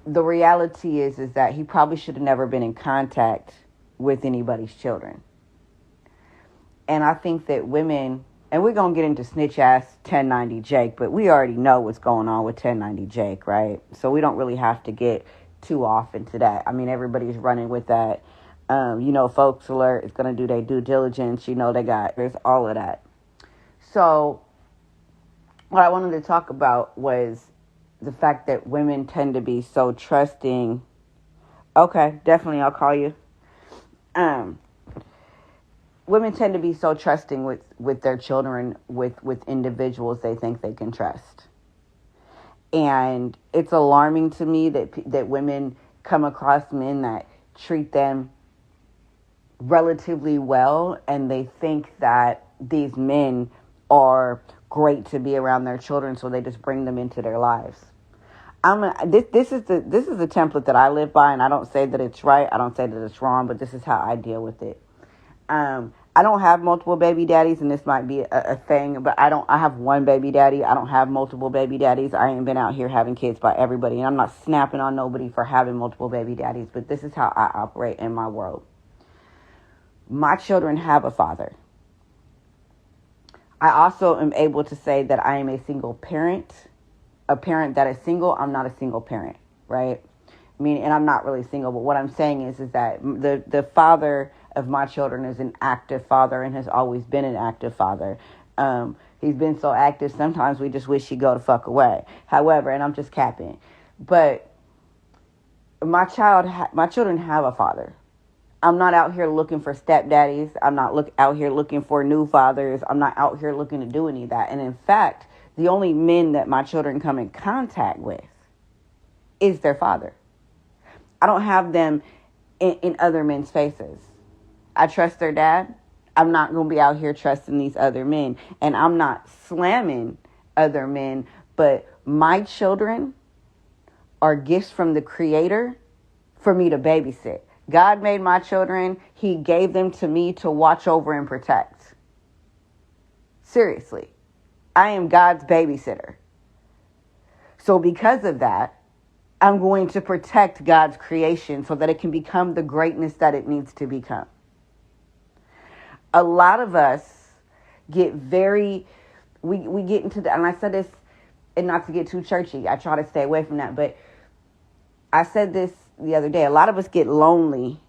the reality is that he probably should have never been in contact with anybody's children. And I think that women, and we're going to get into snitch ass 1090 Jake, but we already know what's going on with 1090 Jake, right? So we don't really have to get too off into that. I mean, everybody's running with that. Folks alert is going to do their due diligence. There's all of that. So what I wanted to talk about was the fact that women tend to be so trusting. Okay, definitely, I'll call you. Women tend to be so trusting with their children, with individuals they think they can trust. And it's alarming to me that women come across men that treat them relatively well, and they think that these men are great to be around their children, so they just bring them into their lives. This is the template that I live by, and I don't say that it's right, I don't say that it's wrong, but this is how I deal with it. I don't have multiple baby daddies, and this might be a thing, but I have one baby daddy. I don't have multiple baby daddies. I ain't been out here having kids by everybody, and I'm not snapping on nobody for having multiple baby daddies, but this is how I operate in my world. My children have a father. I also am able to say that I am a single parent, a parent that is single. I'm not a single parent, right? And I'm not really single, but what I'm saying is that the father of my children is an active father and has always been an active father. He's been so active, sometimes we just wish he'd go the fuck away. However, and I'm just capping, but my children have a father. I'm not out here looking for stepdaddies. I'm not out here looking for new fathers. I'm not out here looking to do any of that. And in fact, the only men that my children come in contact with is their father. I don't have them in other men's faces. I trust their dad. I'm not going to be out here trusting these other men. And I'm not slamming other men, but my children are gifts from the Creator for me to babysit. God made my children. He gave them to me to watch over and protect. Seriously. I am God's babysitter. So because of that, I'm going to protect God's creation so that it can become the greatness that it needs to become. A lot of us get we get into that, and I said this, and not to get too churchy, I try to stay away from that, but I said this the other day. A lot of us get lonely,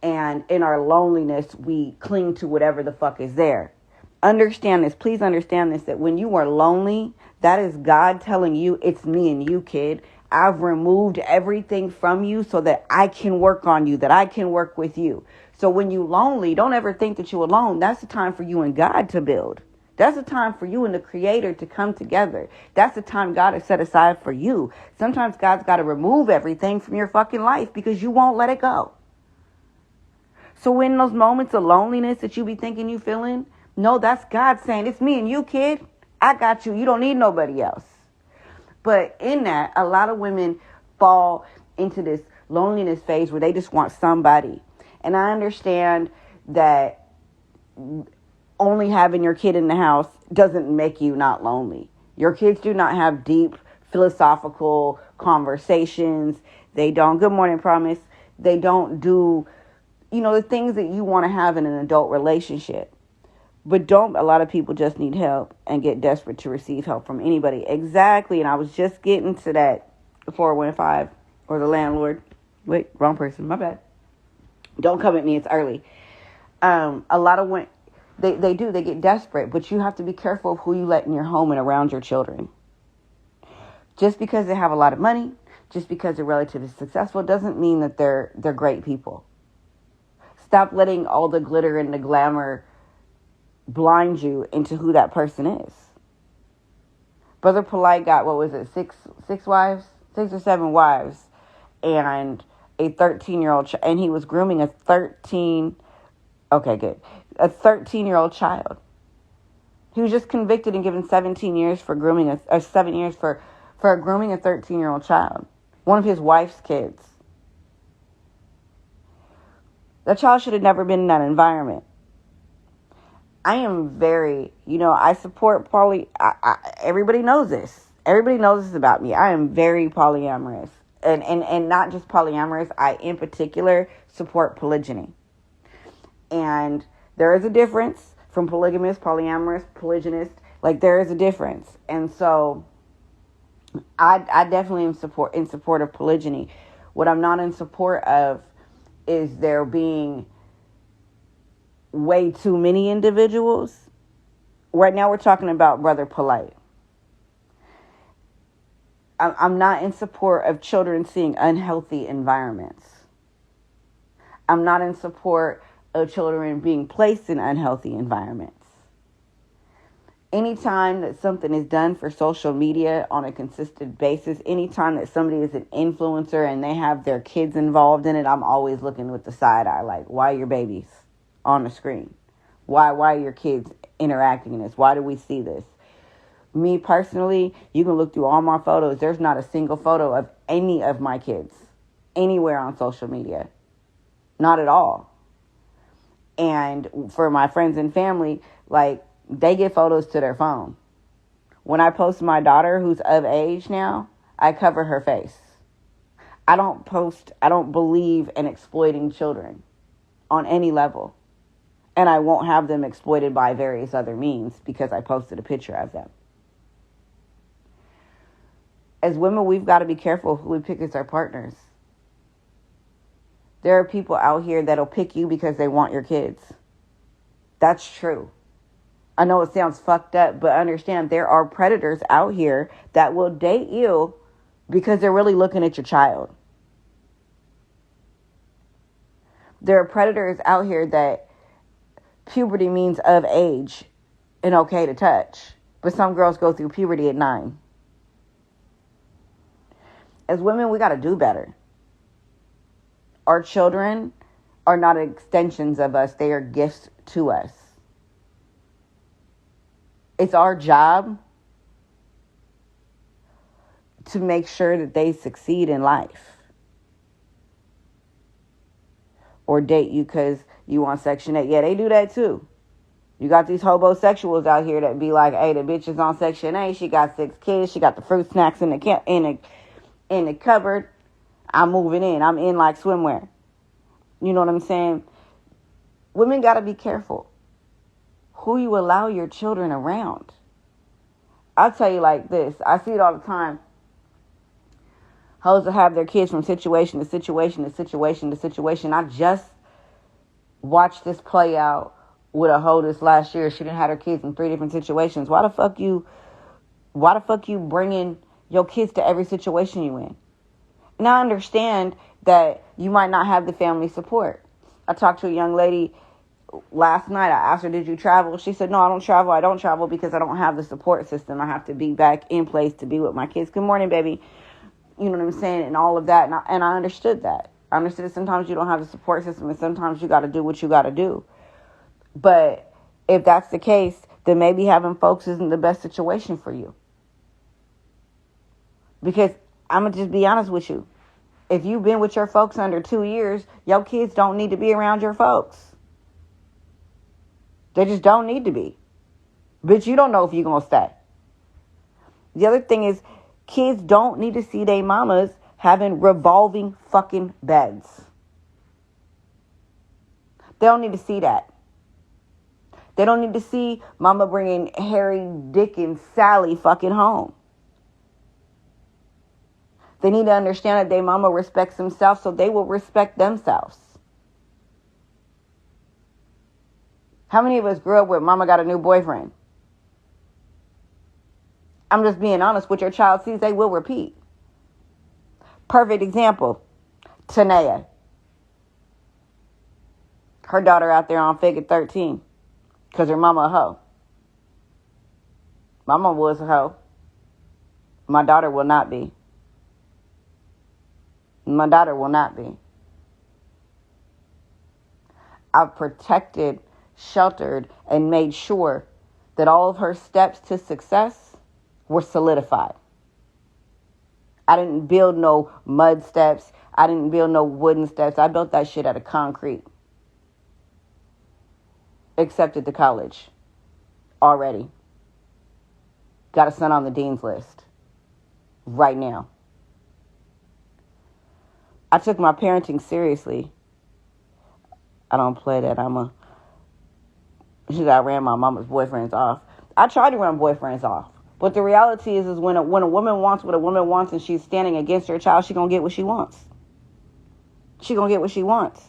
and in our loneliness, we cling to whatever the fuck is there. Understand this. Please understand this, that when you are lonely, that is God telling you, it's me and you, kid. I've removed everything from you so that I can work on you, that I can work with you. So when you're lonely, don't ever think that you're alone. That's the time for you and God to build. That's the time for you and the Creator to come together. That's the time God has set aside for you. Sometimes God's got to remove everything from your fucking life because you won't let it go. So in those moments of loneliness that you be thinking you feeling, no, that's God saying, it's me and you, kid. I got you. You don't need nobody else. But in that, a lot of women fall into this loneliness phase where they just want somebody. And I understand that only having your kid in the house doesn't make you not lonely. Your kids do not have deep philosophical conversations. They don't, good morning, promise. They don't do, the things that you want to have in an adult relationship. But a lot of people just need help and get desperate to receive help from anybody. Exactly. And I was just getting to that 415 or the landlord. Wait, wrong person. My bad. Don't come at me. It's early. A lot of women, they get desperate, but you have to be careful of who you let in your home and around your children. Just because they have a lot of money, just because they're relatively successful, doesn't mean that they're great people. Stop letting all the glitter and the glamour blind you into who that person is. Brother Polite got, six wives? 6 or 7 wives, and a 13-year-old and he was grooming a 13-year-old child. He was just convicted and given 17 years for grooming 7 years for grooming a 13-year-old child, one of his wife's kids. That child should have never been in that environment. I am very, I support everybody knows this. Everybody knows this about me. I am very polyamorous. and not just polyamorous, I in particular support polygyny. And there is a difference from polygamous, polyamorous, polygynist. Like, there is a difference. And so I definitely am in support of polygyny. What I'm not in support of is there being way too many individuals. Right now we're talking about Brother Polite. I'm not in support of children seeing unhealthy environments. I'm not in support of children being placed in unhealthy environments. Anytime that something is done for social media on a consistent basis, anytime that somebody is an influencer and they have their kids involved in it, I'm always looking with the side eye, like, why are your babies on the screen? Why are your kids interacting in this? Why do we see this? Me personally, you can look through all my photos. There's not a single photo of any of my kids anywhere on social media. Not at all. And for my friends and family, like, they get photos to their phone. When I post my daughter, who's of age now, I cover her face. I don't believe in exploiting children on any level. And I won't have them exploited by various other means because I posted a picture of them. As women, we've got to be careful who we pick as our partners. There are people out here that'll pick you because they want your kids. That's true. I know it sounds fucked up, but understand there are predators out here that will date you because they're really looking at your child. There are predators out here that puberty means of age and okay to touch. But some girls go through puberty at 9. As women, we got to do better. Our children are not extensions of us. They are gifts to us. It's our job to make sure that they succeed in life. Or date you because you on Section 8. Yeah, they do that too. You got these homosexuals out here that be like, hey, the bitch is on Section 8. She got 6 kids. She got the fruit snacks in the cupboard. I'm moving in. I'm in like swimwear. You know what I'm saying? Women got to be careful who you allow your children around. I'll tell you like this. I see it all the time. Hoes will have their kids from situation to situation to situation to situation. I just watched this play out with a hoe this last year. She done had her kids in 3 different situations. Why the fuck you bringing your kids to every situation you in? And I understand that you might not have the family support. I talked to a young lady last night. I asked her, did you travel? She said, no, I don't travel. I don't travel because I don't have the support system. I have to be back in place to be with my kids. Good morning, baby. You know what I'm saying? And all of that. And I understood that. I understood that sometimes you don't have the support system and sometimes you got to do what you got to do. But if that's the case, then maybe having folks isn't the best situation for you. Because I'm going to just be honest with you. If you've been with your folks under 2 years, your kids don't need to be around your folks. They just don't need to be. Bitch, you don't know if you're going to stay. The other thing is, kids don't need to see their mamas having revolving fucking beds. They don't need to see that. They don't need to see mama bringing Harry, Dick, and Sally fucking home. They need to understand that their mama respects themselves, so they will respect themselves. How many of us grew up with mama got a new boyfriend? I'm just being honest. What your child sees, they will repeat. Perfect example. Tanea. Her daughter out there on figure 13. Because her mama a hoe. Mama was a hoe. My daughter will not be. My daughter will not be. I've protected, sheltered, and made sure that all of her steps to success were solidified. I didn't build no mud steps. I didn't build no wooden steps. I built that shit out of concrete. Accepted to college. Already. Got a son on the dean's list. Right now. I took my parenting seriously. I don't play that. I ran my mama's boyfriends off. I tried to run boyfriends off. But the reality is when a woman wants what a woman wants and she's standing against her child, she's going to get what she wants. She's going to get what she wants.